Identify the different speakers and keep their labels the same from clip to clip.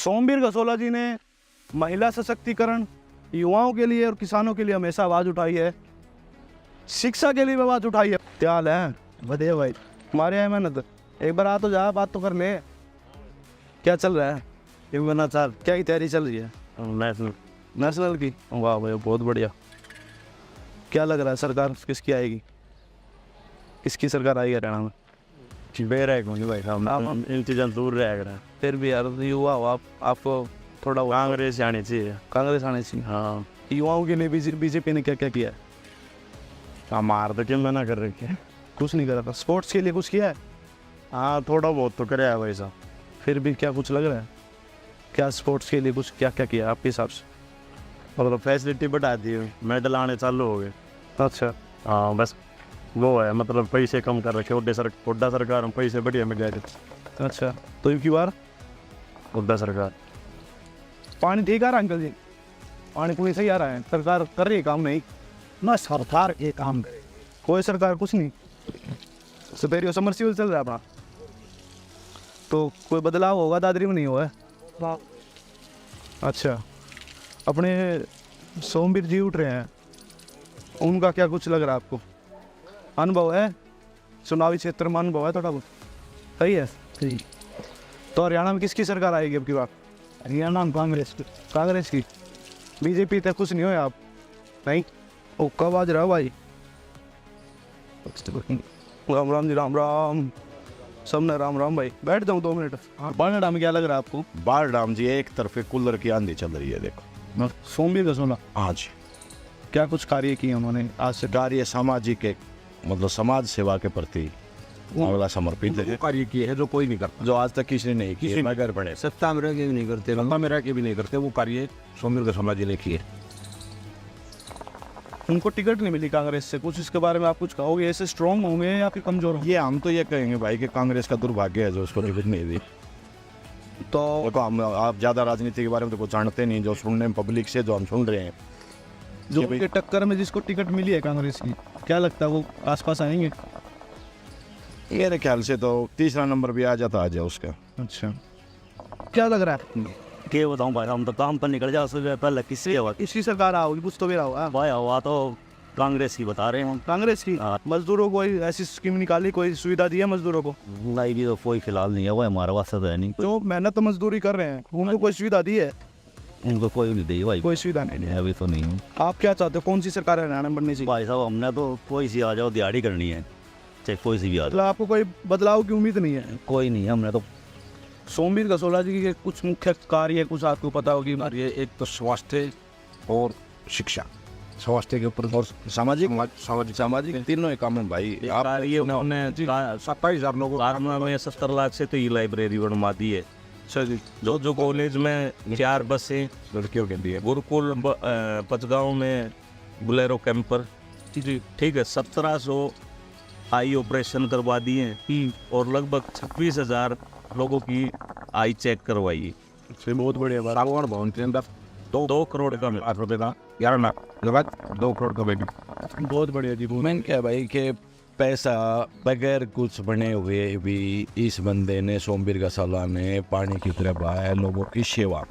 Speaker 1: सोमवीर गसोला जी ने महिला सशक्तिकरण, युवाओं के लिए और किसानों के लिए हमेशा आवाज़ उठाई है, शिक्षा के लिए भी आवाज़ उठाई है। क्या हाल है? बढ़िया भाई, हमारे यहाँ मेहनत। एक बार आ तो जा, बात तो कर ले। क्या चल रहा है? क्या की तैयारी चल रही है? नेशनल की? वाह भाई, बहुत बढ़िया। क्या लग रहा है सरकार किसकी आएगी? किसकी सरकार आएगी हरियाणा में?
Speaker 2: भाई साहब इंतजाम दूर रहेगा।
Speaker 1: फिर भी यार युवा हो आप, आपको थोड़ा
Speaker 2: कांग्रेस आनी चाहिए।
Speaker 1: कांग्रेस आनी चाहिए।
Speaker 2: हाँ,
Speaker 1: युवाओं के लिए बीजेपी ने क्या क्या किया है?
Speaker 2: हमार तो क्यों मना कर रखे हैं?
Speaker 1: कुछ नहीं करा था। स्पोर्ट्स के लिए कुछ किया है?
Speaker 2: हाँ, थोड़ा बहुत तो करे है भाई साहब।
Speaker 1: फिर भी क्या कुछ लग रहा है? क्या स्पोर्ट्स के लिए कुछ क्या क्या किया आपके हिसाब से?
Speaker 2: मतलब फैसिलिटी बढ़ा दी, मेडल आने चालू हो गए।
Speaker 1: अच्छा,
Speaker 2: हाँ, बस वो है, मतलब पैसे कम कर रखे। उड्डा सरकार में पैसे बढ़िया मिल गए थे।
Speaker 1: अच्छा, तो इनकी बार
Speaker 2: उड्डा सरकार
Speaker 1: पानी ठीक आ रहा है अंकल जी? पानी पूरी सही आ रहा है? सरकार कर रही है काम? नहीं
Speaker 3: ना सरकार ये काम करे,
Speaker 1: कोई सरकार कुछ नहीं। सपेरियो समरसीबल चल रहा है अपना, तो कोई बदलाव होगा? दादरी में नहीं हुआ है? अच्छा, अपने सोमवीर जी उठ रहे हैं, उनका क्या कुछ लग रहा है आपको? अनुभव है चुनावी क्षेत्र में? अनुभव है थोड़ा बहुत? सही है। तो हरियाणा में किसकी सरकार आएगी अब की बार?
Speaker 3: हरियाणा में
Speaker 1: कांग्रेस की? बीजेपी तक कुछ नहीं हो आप? नहीं? ओ, कब आज रहा भाई? राम राम जी, राम राम। सबने राम राम भाई। बैठ जाऊँ 2 मिनट? बारडा में क्या लग रहा है आपको?
Speaker 4: बार डाम जी एक तरफे कूलर की आंधी चल रही है, देखो।
Speaker 1: सोमवीर गसोला
Speaker 4: हाँ जी,
Speaker 1: क्या कुछ कार्य किए उन्होंने आज से?
Speaker 4: कार्य सामाजिक एक मतलब समाज सेवा के प्रति अगला समर्पित है।
Speaker 5: कार्य किए है जो कोई नहीं करता,
Speaker 4: जो आज तक किसी ने नहीं किया।
Speaker 5: मगर बड़े सत्ता में रह के भी नहीं करते, लंबा में रह के भी नहीं करते। वो कार्य सोमवीर गसोला जी ने किए।
Speaker 1: उनको टिकट नहीं मिली कांग्रेस से, कुछ इसके बारे में आप कुछ कहोगे? ऐसे स्ट्रॉन्ग होंगे या फिर कमजोर होंगे?
Speaker 4: ये हम तो ये कहेंगे भाई कि कांग्रेस का दुर्भाग्य है जो उसको टिकट नहीं दी।
Speaker 1: तो
Speaker 4: देखो, हम आप ज़्यादा राजनीति के बारे में तो कुछ जानते नहीं। जो सुनने में पब्लिक से जो हम सुन रहे हैं,
Speaker 1: जो उनके टक्कर में जिसको टिकट मिली है कांग्रेस की, क्या लगता है वो आसपास आएंगे?
Speaker 4: मेरे ख्याल से तो तीसरा नंबर भी आ जाता आज उसका।
Speaker 1: अच्छा, क्या लग रहा है?
Speaker 2: क्या बताऊँ भाई, हम तो काम पर निकल जाओ। उससे पहले किसकी आवाज़
Speaker 1: इसकी सरकार आओगी कुछ तो भी रहा होगा।
Speaker 2: भाई हुआ तो कांग्रेस की बता रहे हैं हम।
Speaker 1: कांग्रेस की?
Speaker 2: हाँ।
Speaker 1: मजदूरों को कोई ऐसी स्कीम निकाली, कोई सुविधा दी है मजदूरों को?
Speaker 2: नहीं भी तो कोई फिलहाल नहीं है, वो हमारा वास्ता तो है नहीं।
Speaker 1: जो मेहनत मजदूरी कर रहे हैं उनको कोई सुविधा दी है?
Speaker 2: उनको कोई नहीं दी भाई,
Speaker 1: कोई सुविधा नहीं
Speaker 2: है अभी तो नहीं है।
Speaker 1: आप क्या चाहते हो, कौन सी सरकार हरियाणा में बननी चाहिए?
Speaker 2: भाई साहब, हमने तो कोई सी आ जाओ, दिहाड़ी करनी है, चाहे कोई सी भी आ जाओ।
Speaker 1: मतलब आपको कोई बदलाव की उम्मीद नहीं है?
Speaker 2: कोई नहीं है, हमने तो
Speaker 1: सोमवीर गसोला जी के कुछ मुख्य कार्य कुछ आपको पता होगी?
Speaker 5: ये एक तो स्वास्थ्य और शिक्षा, स्वास्थ्य के ऊपर और
Speaker 4: सामाजिक
Speaker 5: सामाजिक
Speaker 4: तीनों ही काम है भाई।
Speaker 2: आप
Speaker 5: ये उन्होंने 27,000 लोगों को
Speaker 2: 70 लाख से तो ये लाइब्रेरी बनवा दी है। जो कॉलेज में 4 बसें,
Speaker 5: लड़कियों के लिए
Speaker 2: गुरुकुल पचगांव में बुलेरो कैंपर,
Speaker 1: जी
Speaker 2: ठीक है, 1700 आई ऑपरेशन करवा दिए और लगभग 26,000 लोगों की आई चेक करवाई।
Speaker 1: बहुत बढ़िया बात।
Speaker 5: सागवान भवन के अंदर
Speaker 2: 2 करोड़ का
Speaker 5: ₹8 का 11 लाख लगभग 2 करोड़ का बेबी।
Speaker 1: बहुत बढ़िया जी।
Speaker 4: मैंने क्या भाई कि पैसा बगैर कुछ बने हुए भी इस बंदे ने, सोमवीर गसोला ने पानी की तरह बहाया लोगों की सेवा।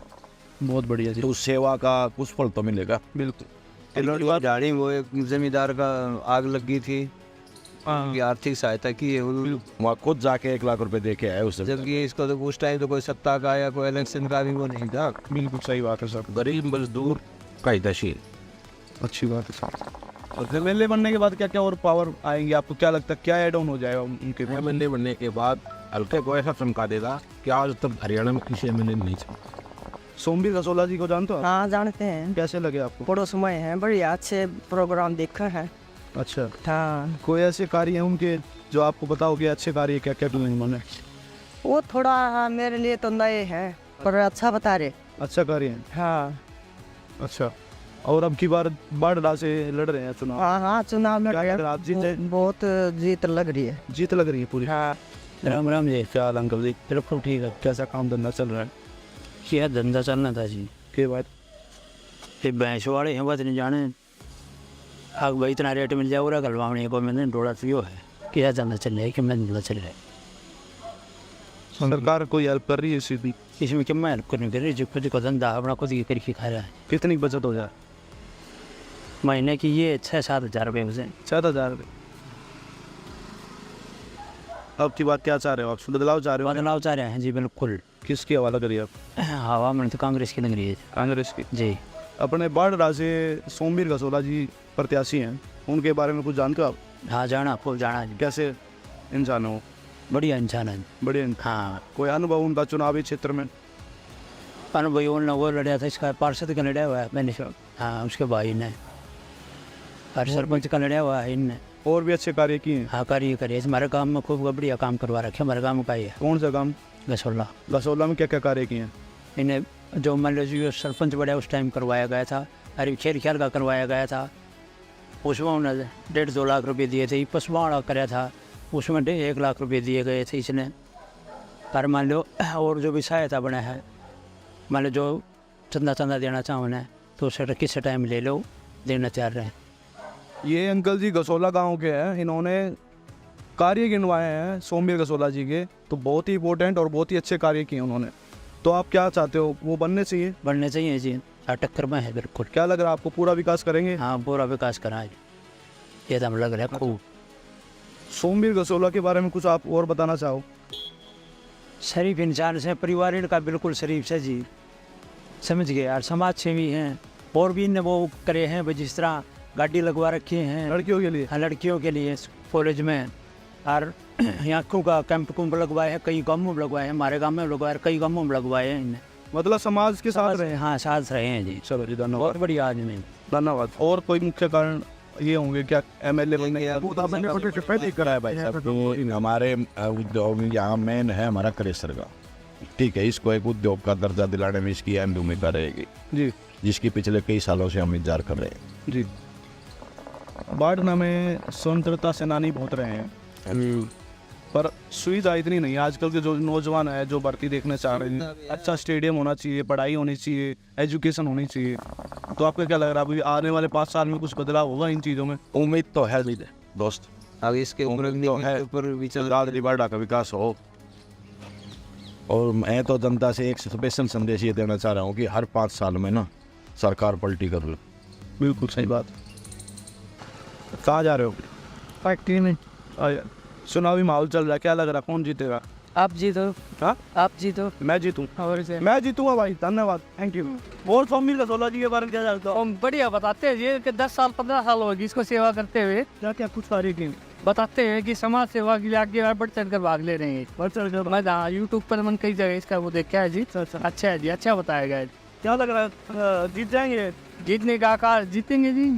Speaker 1: बहुत बढ़िया जी।
Speaker 4: तो उस सेवा का कुछ फल तो मिलेगा।
Speaker 1: बिल्कुल।
Speaker 6: झाड़ी वो एक जमींदार का आग लगी थी, की आर्थिक सहायता की है
Speaker 4: वहाँ खुद जाके 1 लाख रुपए दे के आए उससे।
Speaker 6: जबकि इसको तो उस टाइम तो कोई सत्ता का या कोई इलेक्शन का भी वो नहीं था।
Speaker 1: बिल्कुल सही बात है सर,
Speaker 5: गरीब मजदूर का हितैषी।
Speaker 1: अच्छी बात है सर। और एमएलए बनने के बाद क्या क्या और पावर आएंगे आपको? क्या लगता है क्या एड ऑन हो जाएगा उनके?
Speaker 5: एमएलए बनने के बाद हल्के को ऐसा चमका देगा कि आज तक हरियाणा में किसी एमएलए नहीं था।
Speaker 1: सोमवीर गसोला जी को जानते हो आप?
Speaker 7: हाँ जानते हैं,
Speaker 1: कैसे लगे आपको?
Speaker 7: पड़ोस में हैं, बढ़िया अच्छे प्रोग्राम देखा है।
Speaker 1: अच्छा,
Speaker 7: हाँ,
Speaker 1: कोई ऐसे कार्य हैं उनके जो आपको पता हो कि अच्छे कार्य क्या क्या किए उन्होंने?
Speaker 7: वो थोड़ा मेरे लिए तो नए हैं पर अच्छा बता रहे।
Speaker 1: अच्छा कार्य है।
Speaker 7: हाँ
Speaker 1: अच्छा, और अब की बार बाढ़ से लड़ रहे हैं चुनाव?
Speaker 7: हाँ हाँ, चुनाव में
Speaker 1: क्या आप जीते?
Speaker 7: बहुत जीत लग रही है।
Speaker 1: जीत लग रही है पूरी?
Speaker 7: हाँ।
Speaker 2: राम राम जी, क्या हाल अंकल जी?
Speaker 1: बिल्कुल ठीक है। कैसा काम धंधा चल रहा है?
Speaker 2: क्या धंधा चलना था जी?
Speaker 1: के बात
Speaker 2: ये भैंस वाले हैं, बस नहीं जाने आग भाई इतना रेट मिल जाए गलवाने को मैंने थोड़ा सी है, क्या धंधा चल रहा है कि मैं धंधा चल रहा है।
Speaker 1: सरकार कोई हेल्प कर रही है इसी की?
Speaker 3: इसमें क्या मैं हेल्प करने के लिए जो खुद को धंधा अपना खुद ही करके खा रहा है।
Speaker 1: कितनी बचत हो जाए?
Speaker 3: महीने की ये 6-7 हज़ार रुपये मुझे।
Speaker 1: 7,000 रुपये। अब की बात क्या चाह रहे हो आप? बदलाव चाह रहे हो?
Speaker 3: बदलाव चाह रहे हैं जी बिल्कुल।
Speaker 1: किसकी हवाला करिए आप?
Speaker 3: हवा में तो कांग्रेस की लग रही है
Speaker 1: कांग्रेस की।
Speaker 3: जी।
Speaker 1: अपने बाढ़ राज्य सोमवीर गसोला जी प्रत्याशी हैं, उनके बारे में कुछ जानते हो आप?
Speaker 3: हाँ जाना खूब जाना जी।
Speaker 1: कैसे इंसान हो?
Speaker 3: बढ़िया इंसान है।
Speaker 1: बढ़िया।
Speaker 3: हाँ
Speaker 1: कोई अनुभव उनका चुनावी क्षेत्र में?
Speaker 3: भाई वो लड़ा था, इसका पार्षद का लड़ा हुआ है मैंने। हाँ उसके भाई ने, और सरपंच का लड़ा हुआ है इनने।
Speaker 1: और भी अच्छे कार्य किए हैं?
Speaker 3: हाँ कार्य करिए, हमारे गाँव में खूब बढ़िया काम करवा रखे। हमारे गाँव का ही है
Speaker 1: कौन सा काम?
Speaker 3: गसोला।
Speaker 1: गसोला में क्या क्या कार्य किए हैं?
Speaker 3: इन्हें जो मान लो जो सरपंच बड़ा उस टाइम करवाया गया था, अरे खेल ख्याल का करवाया गया था, उसमें उन्होंने 1.5-2 लाख रुपए दिए थे। पसवाड़ा कराया था, उसमें 1 लाख रुपए दिए गए थे इसने। पर मान लो और जो भी सहायता बना है, मान लो जो चंदा देना चाहो ना तो उसे किस टाइम ले लो, देना तैयार रहे।
Speaker 1: ये अंकल जी गसोला गांव के हैं, इन्होंने कार्य गिनवाए हैं सोमवीर गसोला जी के, तो बहुत ही इंपॉर्टेंट और बहुत ही अच्छे कार्य किए उन्होंने। तो आप क्या चाहते हो, वो बनने चाहिए?
Speaker 3: बनने चाहिए जी, टक्कर में है बिल्कुल।
Speaker 1: क्या लग रहा है आपको, पूरा विकास करेंगे?
Speaker 3: हाँ पूरा विकास करा ये तो हम लग रहा है खूब।
Speaker 1: सोमवीर गसोला के बारे में कुछ आप और बताना चाहो?
Speaker 3: शरीफ इंसान से, परिवार इनका बिल्कुल शरीफ से जी, समझ गए यार। समाज सेवी हैं और भी इनने वो करे हैं भाई, जिस तरह गाड़ी लगवा रखी हैं
Speaker 1: लड़कियों के लिए?
Speaker 3: हाँ लड़कियों के लिए कॉलेज में, और आँखों का कैंप लगवाए हैं, कई गाँवों में लगवाए हैं, हमारे गाँव में लगवाए, कई गाँवों में लगवाए हैं इनने।
Speaker 1: मतलब समाज के साथ रहे?
Speaker 3: हाँ साथ रहे हैं जी।
Speaker 1: चलो जी, धन्यवाद।
Speaker 3: बहुत बढ़िया आदमी।
Speaker 1: धन्यवाद। और कोई मुख्य कारण ये होंगे क्या एमएलए बनने का?
Speaker 4: पहले करा है भाई साहब। तो हमारे उद्योग यहाँ मेन है हमारा क्रेशर का, ठीक है, इसको एक उद्योग का दर्जा दिलाने में इसकी अहम भूमिका रहेगी
Speaker 1: जी,
Speaker 4: जिसकी पिछले कई सालों से हम इंतजार कर रहे हैं
Speaker 1: जी। बाढ़ में स्वतंत्रता सेनानी बहुत रहे हैं, पर सुविधा इतनी नहीं है। आजकल के जो नौजवान है जो भर्ती देखने चाह रहे हैं, अच्छा स्टेडियम होना चाहिए, पढ़ाई होनी चाहिए, एजुकेशन होनी चाहिए। तो आपको क्या लग रहा है अभी आने वाले 5 साल में कुछ बदलाव होगा इन चीज़ों में?
Speaker 4: उम्मीद तो है दोस्त,
Speaker 6: आगे इसके ऊपर विचार
Speaker 4: बाढ़ का विकास हो। और मैं तो जनता से एक स्पेशल संदेश ये देना चाह रहा हूँ कि हर 5 साल में ना सरकार पलटी कर लो।
Speaker 1: बिल्कुल सही बात। कहाँ जा रहे हो?
Speaker 7: फैक्ट्री में।
Speaker 1: चुनावी माहौल चल रहा है, क्या लग रहा है कौन जीतेगा?
Speaker 7: आप जीतो।
Speaker 1: हाँ
Speaker 7: आप जीतो।
Speaker 1: मैं जीतूँ?
Speaker 7: और से
Speaker 1: मैं जीतूंगा भाई, धन्यवाद, थैंक यू। और सोमवीर गसोला जी के बारे में क्या जानते हो?
Speaker 7: बढ़िया बताते हैं जी कि 10 साल 15 साल होगी इसको सेवा करते हुए।
Speaker 1: क्या क्या कुछ कार्य किए?
Speaker 7: बताते हैं कि समाज सेवा के लिए आगे बढ़ चढ़ कर भाग ले रहे हैं।
Speaker 1: बढ़ चढ़ कर?
Speaker 7: मैं यूट्यूब पर मन कई जगह इसका वो देखा है जी। अच्छा है जी, अच्छा बताया गया है।
Speaker 1: क्या लग रहा है जीत जाएंगे?
Speaker 7: जीतने का आकार जीतेंगे जी।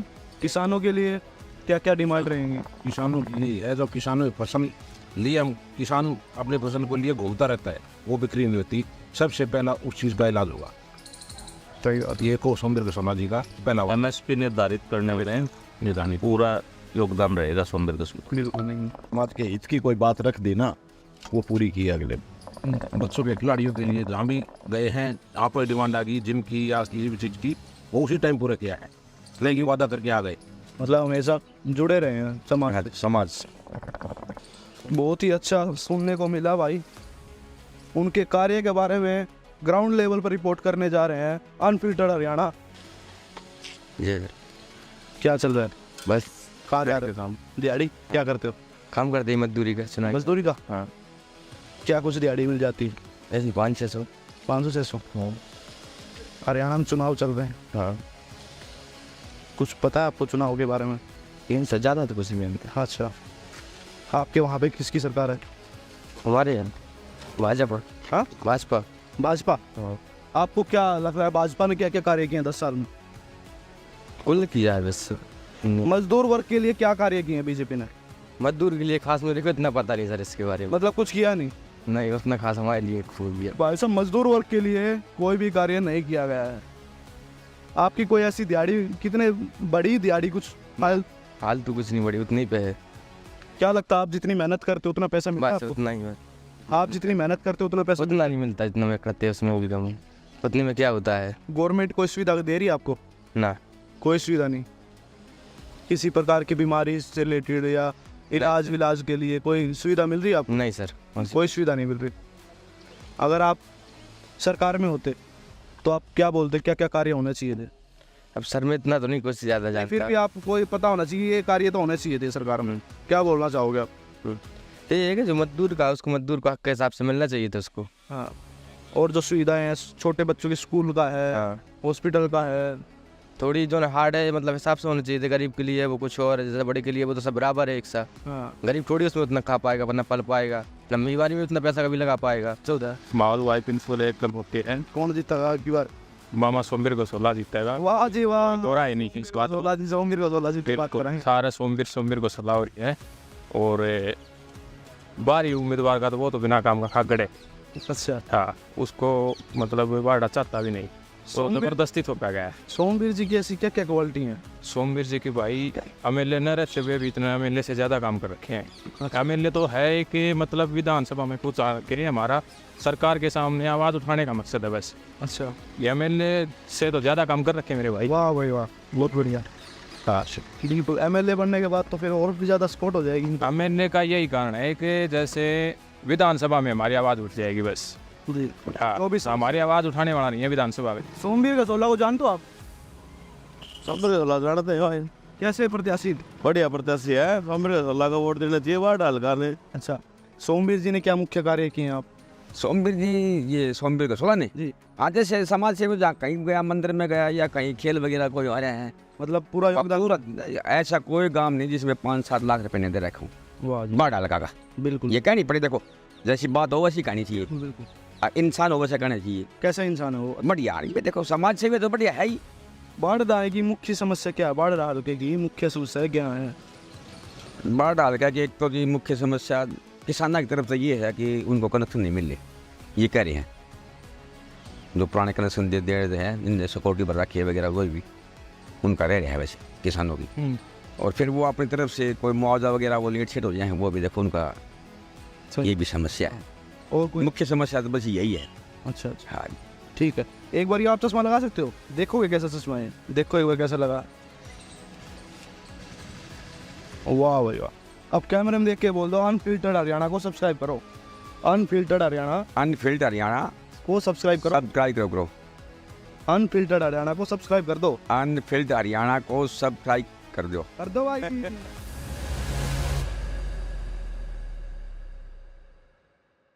Speaker 1: किसानों के लिए क्या क्या डिमांड रहेंगी?
Speaker 5: किसानों के लिए है, जो किसानों की फसल लिए, हम किसान अपने फसल को लिए घूमता रहता है, वो बिक्री नहीं होती। सबसे पहला उस चीज़ का इलाज होगा। तो ये को सोमवीर गसोला जी का पहला
Speaker 2: MSP निर्धारित करने में
Speaker 5: निदानी
Speaker 2: पूरा योगदान रहेगा सोमवीर गसोला।
Speaker 1: बिल्कुल नहीं।
Speaker 4: समाज के हित की कोई बात रख दी ना, वो पूरी की अगले।
Speaker 5: बच्चों के खिलाड़ियों के लिए जहाँ भी गए हैं, आप पर डिमांड आ गई जिम की या किसी भी चीज़ की, वो उसी टाइम पूरा किया है, लेकिन वादा करके आ गए।
Speaker 1: मतलब हमेशा जुड़े रहे हैं समाज से। बहुत ही अच्छा सुनने को मिला भाई। उनके कार्य के बारे में ग्राउंड लेवल पर रिपोर्ट करने जा रहे हैं अनफिल्टर्ड हरियाणा। क्या चल रहा है?
Speaker 6: बस
Speaker 1: कहाँ जा रहे हो? काम दिहाड़ी क्या करते हो?
Speaker 6: काम करते हैं मजदूरी का सुना।
Speaker 1: मजदूरी का?
Speaker 6: हाँ
Speaker 1: क्या कुछ दिहाड़ी मिल जाती है?
Speaker 6: ऐसे 500-600।
Speaker 1: 500-600। हरियाणा में चुनाव चल रहे हैं,
Speaker 6: हाँ
Speaker 1: कुछ पता है आपको चुनाव के बारे में?
Speaker 6: 300 ज़्यादा तो कुछ नहीं मिलता
Speaker 1: अच्छा, आपके वहाँ पे किसकी सरकार है?
Speaker 6: हमारे यहाँ भाजपा।
Speaker 1: हाँ
Speaker 6: भाजपा।
Speaker 1: भाजपा। आपको क्या लग रहा है भाजपा ने क्या क्या कार्य किए हैं 10 साल में?
Speaker 6: कुल किया है बस।
Speaker 1: मजदूर वर्ग के लिए क्या कार्य किए हैं बीजेपी ने?
Speaker 6: मजदूर के लिए खास मेरे को इतना पता नहीं सर इसके बारे में।
Speaker 1: मतलब कुछ किया नहीं?
Speaker 6: नहीं उतना खास हमारे लिए खूब भी है।
Speaker 1: भाई साहब मजदूर वर्ग के लिए कोई भी कार्य नहीं किया गया है। आपकी कोई ऐसी दिहाड़ी, कितने बड़ी दिहाड़ी कुछ
Speaker 6: हाल तो कुछ नहीं बड़ी, उतनी पे है।
Speaker 1: क्या लगता है आप जितनी मेहनत करते हो उतना पैसा मिलता है
Speaker 6: बस
Speaker 1: आपको?
Speaker 6: उतना ही है।
Speaker 1: आप जितनी मेहनत करते हो उतना पैसा?
Speaker 6: उतना नहीं मिलता जितना मैं करते हैं, उसमें वो भी कम है। उतने में क्या होता है?
Speaker 1: गवर्नमेंट कोई सुविधा दे रही है आपको?
Speaker 6: ना
Speaker 1: कोई सुविधा नहीं। किसी प्रकार की बीमारी से रिलेटेड या इलाज विलाज के लिए कोई सुविधा मिल रही है आपको?
Speaker 6: नहीं सर,
Speaker 1: कोई सुविधा नहीं मिल रही। अगर आप सरकार में होते तो आप क्या बोलते, क्या क्या कार्य होने चाहिए थे?
Speaker 6: अब सर में इतना तो नहीं कुछ ज़्यादा
Speaker 1: फिर
Speaker 6: जानता।
Speaker 1: भी आपको ये पता होना चाहिए ये कार्य तो होने चाहिए थे सरकार में, क्या बोलना चाहोगे आप?
Speaker 6: तो ये है कि जो मजदूर का उसको मजदूर को हक के हिसाब से मिलना चाहिए था उसको।
Speaker 1: हाँ, और जो सुविधाएं हैं छोटे बच्चों के स्कूल का है,
Speaker 6: हाँ।
Speaker 1: हॉस्पिटल का है,
Speaker 6: थोड़ी जो हार्ड है मतलब हिसाब से होना चाहिए था। गरीब के लिए वो कुछ और है, जैसे बड़े के लिए वो तो सब बराबर है एक सा।
Speaker 1: हाँ,
Speaker 6: गरीब थोड़ी उसमें उतना खा पाएगा, वरना पल पाएगा, लंबी बारी में उतना पैसा कभी लगा पाएगा।
Speaker 1: 14
Speaker 8: माहौल वाइफ इनफुल एकदम होते हैं।
Speaker 1: कौन जीता की बार?
Speaker 8: मामा सोमवीर को 16 जीतेगा।
Speaker 1: वाह जी वाह,
Speaker 8: हो रहा है नहीं इस बात
Speaker 1: 16 जी सोमवीर को 16 जी की बात
Speaker 8: बिल्कुल,
Speaker 1: करेंगे।
Speaker 8: सारा सोमवीर को सलाह हो रही है। और बाहरी उम्मीदवार का तो वो तो बिना काम का खागड़ है।
Speaker 1: अच्छा,
Speaker 8: हाँ, उसको मतलब बाड़ा चाहता भी नहीं, तो
Speaker 1: सोमवीर-
Speaker 8: जबरदस्ती थोपा गया है।
Speaker 1: सोमवीर जी की ऐसी क्या क्या क्वालिटी हैं?
Speaker 8: सोमवीर जी की भाई एमएलए न रहते हुए भी इतना एमएलए से ज़्यादा काम कर रखे हैं। एमएलए तो है कि मतलब विधानसभा में कुछ आके हमारा सरकार के सामने आवाज़ उठाने का मकसद है बस।
Speaker 1: अच्छा,
Speaker 8: एमएलए से तो ज़्यादा काम कर रखे हैं मेरे भाई।
Speaker 1: वाह भाई वाह, बहुत बढ़िया।
Speaker 8: हाँ,
Speaker 1: बिल्कुल, एमएलए बनने के बाद तो फिर और भी ज़्यादा सपोर्ट हो जाएगी।
Speaker 8: एमएलए का यही कारण है कि जैसे विधानसभा में हमारी आवाज़ उठ जाएगी बस।
Speaker 1: जी,
Speaker 8: हाँ,
Speaker 1: तो भी
Speaker 8: हमारी आवाज़ उठाने वाला नहीं है विधानसभा में।
Speaker 1: सोमवीर का 16 को जानते हो आप?
Speaker 9: जानते हैं,
Speaker 1: कैसे प्रत्याशी?
Speaker 9: बढ़िया प्रत्याशी है। सोमवीर का वोट देना चाहिए, वार्ड हल्का ने।
Speaker 1: अच्छा, सोमवीर जी ने क्या मुख्य कार्य किए हैं आप?
Speaker 10: सोमवीर जी, ये सोमवीर का 16 ने
Speaker 1: जी,
Speaker 10: हाँ, जैसे समाज सेवा जहाँ कहीं गया, मंदिर में गया या कहीं खेल वगैरह कोई आ रहे हैं,
Speaker 1: मतलब पूरा योगदान।
Speaker 10: पूरा ऐसा कोई काम नहीं जिसमें 5-7 लाख रुपए नहीं दे रखा हूँ
Speaker 1: वाह जी,
Speaker 10: बाढ़ लगा का।
Speaker 1: बिल्कुल
Speaker 10: ये कहनी पड़ी, देखो जैसी बात हो वैसी कहनी चाहिए,
Speaker 1: बिल्कुल।
Speaker 10: इंसान हो वैसा कहना चाहिए।
Speaker 1: कैसा इंसान है वो?
Speaker 10: बढ़िया, ये देखो समाज सेवा तो बढ़िया है ही।
Speaker 1: बाढ़ आने की मुख्य समस्या क्या है? बाढ़ राहत की मुख्य समस्या क्या है?
Speaker 10: बाढ़ डाल का कि एक तो जी मुख्य समस्या किसानों की तरफ से ये है कि उनको कनेक्शन नहीं मिल रहे, ये कह रहे हैं। जो पुराने कनेक्शन दे रहे हैं, इनने सिक्योरिटी भर रखी है वगैरह, वो भी उनका रह रहा है वैसे किसानों की। और फिर वो अपनी तरफ से कोई मुआवजा वगैरह वो लेट सेट हो जाए, वो भी देखो उनका ये भी समस्या है।
Speaker 1: और कोई?
Speaker 10: मुख्य समस्या तो बस यही है।
Speaker 1: अच्छा अच्छा,
Speaker 10: हाँ,
Speaker 1: ठीक है। एक बार आप चश्मा लगा सकते हो, देखोगे कैसा चश्मा है? देखो एक बार कैसा लगा। वाह भाई वाह। अब कैमरे में देख के बोल दो, अनफिल्टर्ड हरियाणा को सब्सक्राइब करो। अनफिल्टर्ड हरियाणा
Speaker 10: अनफिल्टर्ड हरियाणा
Speaker 1: को सब्सक्राइब करो।
Speaker 10: सब्सक्राइब करो।
Speaker 1: अनफिल्टर्ड हरियाणा को सब्सक्राइब कर दो।
Speaker 10: अनफिल्टर्ड हरियाणा को सब्सक्राइब कर दो।
Speaker 1: कर दो भाई।